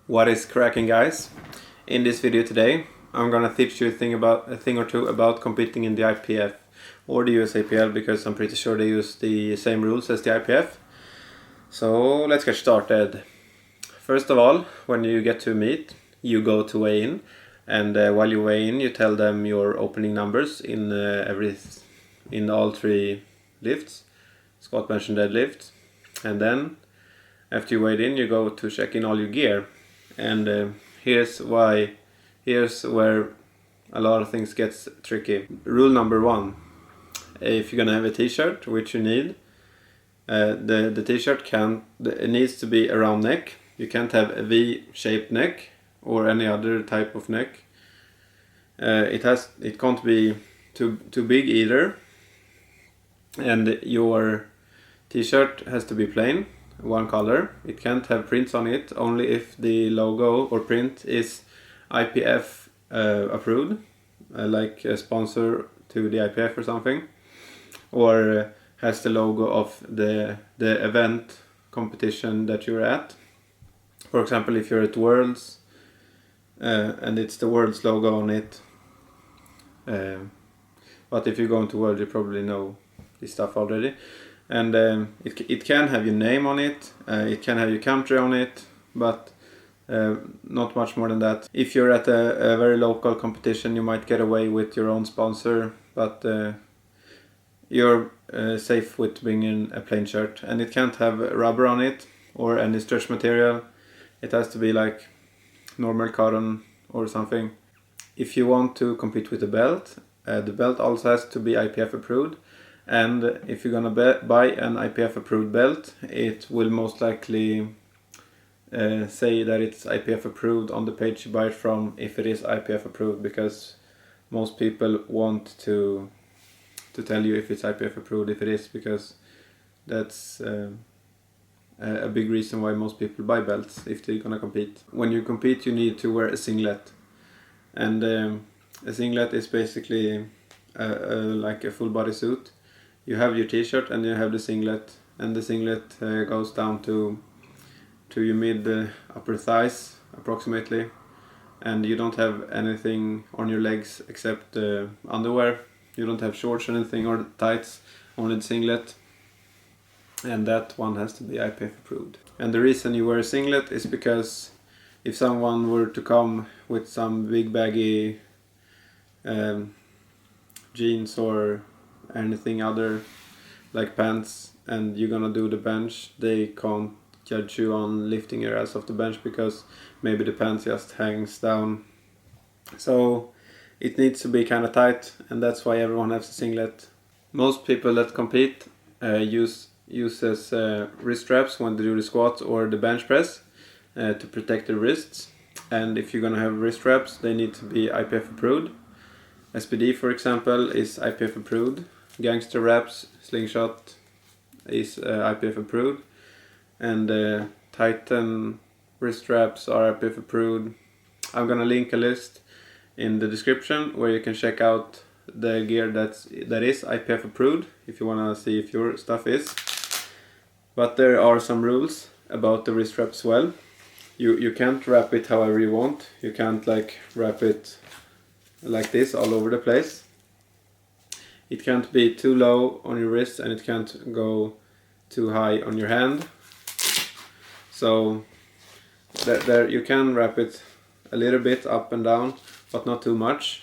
What is cracking, guys? In this video today I'm gonna teach you a thing or two about competing in the IPF or the USAPL, because I'm pretty sure they use the same rules as the IPF. So let's get started. First of all, when you get to meet, you go to weigh in, and while you weigh in you tell them your opening numbers in all three lifts, squat, bench and deadlift. And then after you weighed in, you go to check in all your gear. And here's where a lot of things gets tricky. Rule number one: if you're gonna have a t-shirt, which you need, the t-shirt it needs to be a round neck. You can't have a V-shaped neck or any other type of neck. It can't be too big either, and your t-shirt has to be plain, one color. It can't have prints on it, only if the logo or print is IPF approved, like a sponsor to the IPF or something, or has the logo of the event competition that you're at. For example, if you're at Worlds and it's the Worlds logo on it, but if you're going to World, you probably know this stuff already. And it can have your name on it, it can have your country on it, but not much more than that. If you're at a very local competition, you might get away with your own sponsor, but you're safe with bringing a plain shirt. And it can't have rubber on it or any stretch material. It has to be like normal cotton or something. If you want to compete with a belt, the belt also has to be IPF approved. And if you're gonna buy an IPF approved belt, it will most likely say that it's IPF approved on the page you buy it from, if it is IPF approved, because most people want to tell you if it's IPF approved if it is, because that's a big reason why most people buy belts if they're gonna compete. When you compete, you need to wear a singlet, and a singlet is basically like a full body suit. You have your t-shirt and you have the singlet, and the singlet goes down to your mid upper thighs approximately, and you don't have anything on your legs except underwear. You don't have shorts or anything, or tights, only the singlet, and that one has to be IPF approved. And the reason you wear a singlet is because if someone were to come with some big baggy jeans or anything other like pants, and you're gonna do the bench, they can't judge you on lifting your ass off the bench because maybe the pants just hangs down. So it needs to be kind of tight, and that's why everyone has a singlet. Most people that compete uses wrist straps when they do the squat or the bench press to protect their wrists. And if you're gonna have wrist straps, they need to be IPF approved. SPD, for example, is IPF approved. Gangster wraps, slingshot is IPF approved, and Titan wrist straps are IPF approved. I'm gonna link a list in the description where you can check out the gear that is IPF approved if you wanna see if your stuff is. But there are some rules about the wrist strap as well. You can't wrap it however you want. You can't like wrap it like this all over the place. It can't be too low on your wrist, and it can't go too high on your hand. So there you can wrap it a little bit up and down, but not too much.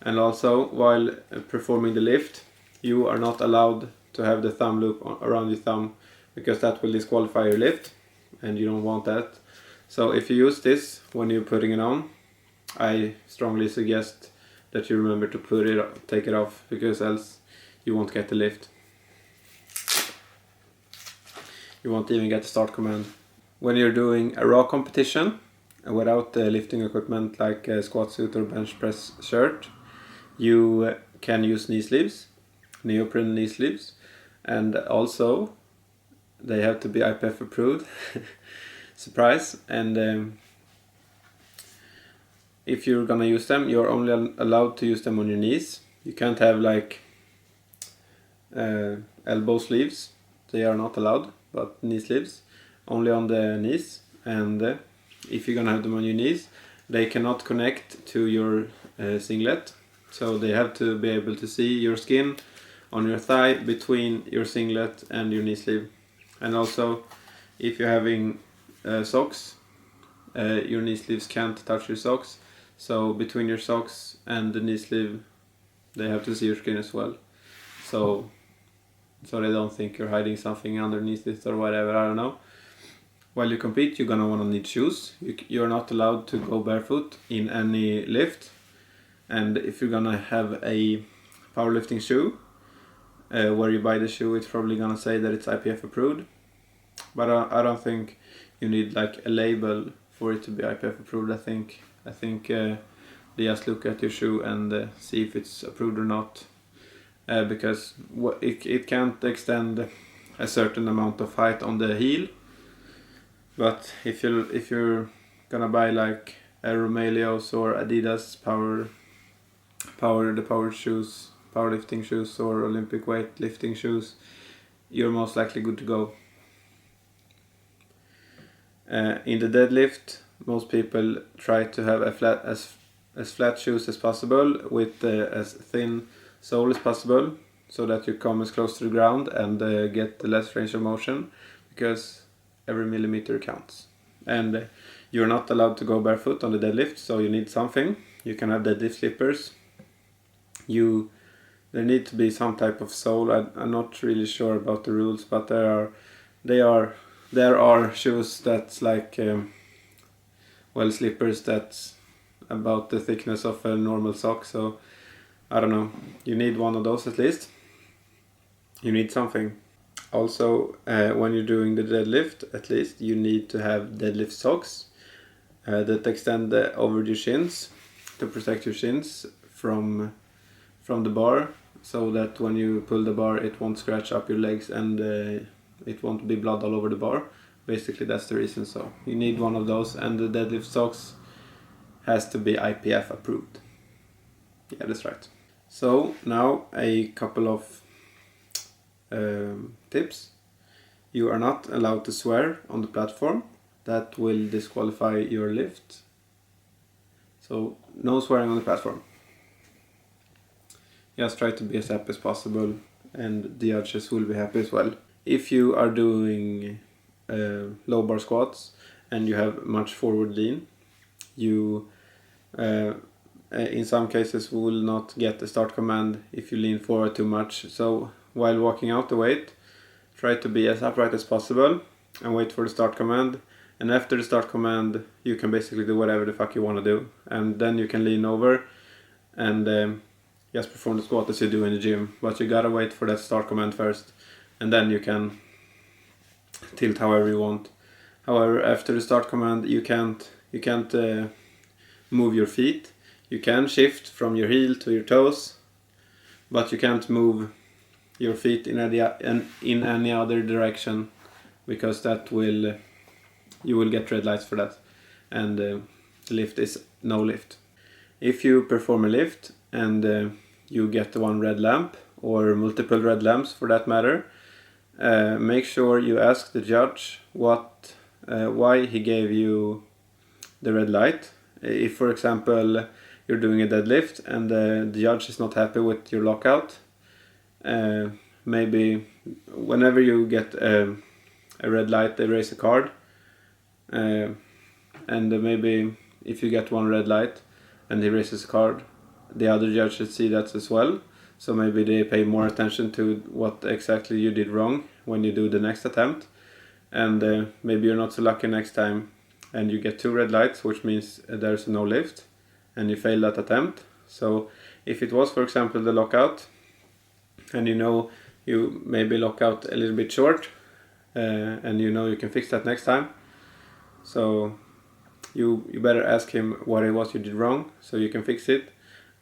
And also, while performing the lift, you are not allowed to have the thumb loop around your thumb, because that will disqualify your lift, and you don't want that. So if you use this when you're putting it on, I strongly suggest that you remember to take it off, because else you won't get the lift. You won't even get the start command. When you're doing a raw competition without the lifting equipment like a squat suit or bench press shirt, you can use knee sleeves, neoprene knee sleeves, and also they have to be IPF approved. Surprise. And if you're gonna use them, you're only allowed to use them on your knees. You can't have like elbow sleeves, they are not allowed, but knee sleeves only on the knees. And if you're gonna have them on your knees, they cannot connect to your singlet, so they have to be able to see your skin on your thigh between your singlet and your knee sleeve. And also, if you're having socks, your knee sleeves can't touch your socks, so between your socks and the knee sleeve they have to see your skin as well, so they don't think you're hiding something underneath it or whatever, I don't know. While you compete, you're gonna want to need shoes. You're not allowed to go barefoot in any lift, and if you're gonna have a powerlifting shoe, where you buy the shoe, it's probably gonna say that it's IPF approved, but I don't think you need like a label for it to be IPF approved. I think they just look at your shoe and see if it's approved or not, because it can't extend a certain amount of height on the heel. But if you're gonna buy like a Romaleos or Adidas power shoes, powerlifting shoes or Olympic weightlifting shoes, you're most likely good to go. In the deadlift, most people try to have as flat shoes as possible with as thin sole as possible, so that you come as close to the ground and get the less range of motion, because every millimeter counts. And you're not allowed to go barefoot on the deadlift, so you need something. You can have deadlift slippers. There need to be some type of sole. I'm not really sure about the rules, but there are shoes that's like slippers that's about the thickness of a normal sock. So I don't know. You need one of those at least. You need something. Also, when you're doing the deadlift, at least you need to have deadlift socks that extend over your shins to protect your shins from the bar, so that when you pull the bar it won't scratch up your legs and it won't be blood all over the bar. Basically that's the reason. So you need one of those, and the deadlift socks has to be IPF approved. Yeah, that's right. So now a couple of tips. You are not allowed to swear on the platform. That will disqualify your lift. So no swearing on the platform. Just try to be as happy as possible, and the judges will be happy as well. If you are doing low bar squats and you have much forward lean, you in some cases will not get the start command if you lean forward too much. So while walking out the weight, try to be as upright as possible and wait for the start command. And after the start command, you can basically do whatever the fuck you want to do. And then you can lean over and just perform the squat as you do in the gym. But you gotta wait for that start command first, and then you can tilt however you want. However, after the start command, you can't move your feet. You can shift from your heel to your toes, but you can't move your feet in any other direction, because you will get red lights for that, and the lift is no lift. If you perform a lift and you get one red lamp, or multiple red lamps for that matter, make sure you ask the judge why he gave you the red light. If, for example, you're doing a deadlift and the judge is not happy with your lockout, maybe whenever you get a red light, they raise a card, and maybe if you get one red light and he raises a card, the other judges see that as well, so maybe they pay more attention to what exactly you did wrong when you do the next attempt, and maybe you're not so lucky next time and you get 2 red lights, which means there's no lift and you fail that attempt. So if it was, for example, the lockout, and you maybe lock out a little bit short, and you can fix that next time, so you better ask him what it was you did wrong so you can fix it,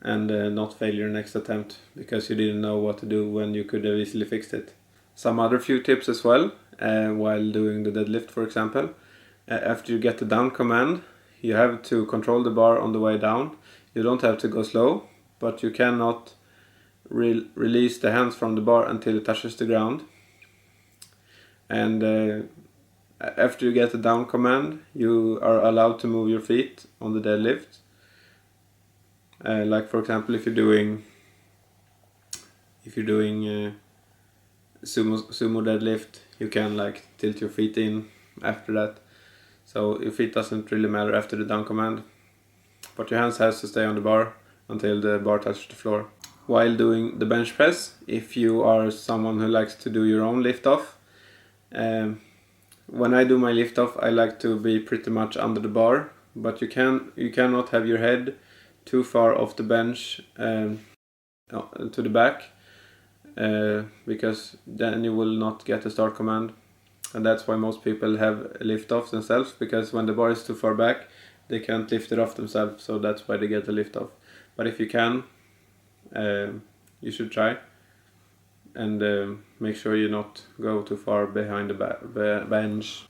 and not fail your next attempt because you didn't know what to do when you could have easily fixed it. Some other few tips as well, while doing the deadlift, for example. After you get the down command, you have to control the bar on the way down. You don't have to go slow, but you cannot release the hands from the bar until it touches the ground. And after you get the down command, you are allowed to move your feet on the deadlift. Like for example, if you're doing sumo deadlift, you can like tilt your feet in after that. So your feet doesn't really matter after the down command, but your hands has to stay on the bar until the bar touches the floor. While doing the bench press, if you are someone who likes to do your own lift off, when I do my lift off, I like to be pretty much under the bar, but you cannot have your head too far off the bench to the back, because then you will not get the start command. And that's why most people have lift off themselves, because when the bar is too far back, they can't lift it off themselves, so that's why they get the lift off. But if you can, you should try, and make sure you not go too far behind the bench.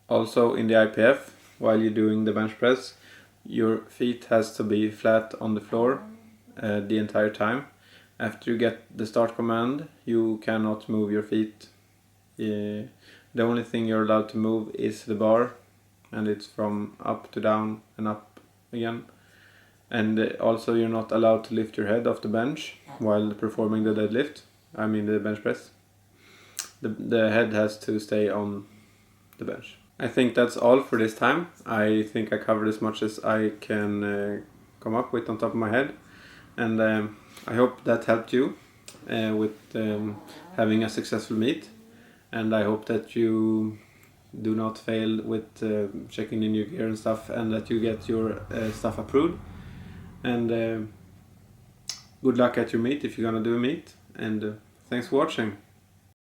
Also in the IPF, while you're doing the bench press, your feet has to be flat on the floor the entire time. After you get the start command, you cannot move your feet. The only thing you're allowed to move is the bar, and it's from up to down and up again. And also you're not allowed to lift your head off the bench while performing the deadlift. I mean the bench press. The head has to stay on the bench. I think that's all for this time. I think I covered as much as I can come up with on top of my head. And I hope that helped you with having a successful meet. And I hope that you do not fail with checking in your gear and stuff, and that you get your stuff approved. And good luck at your meet if you're gonna do a meet. And thanks for watching.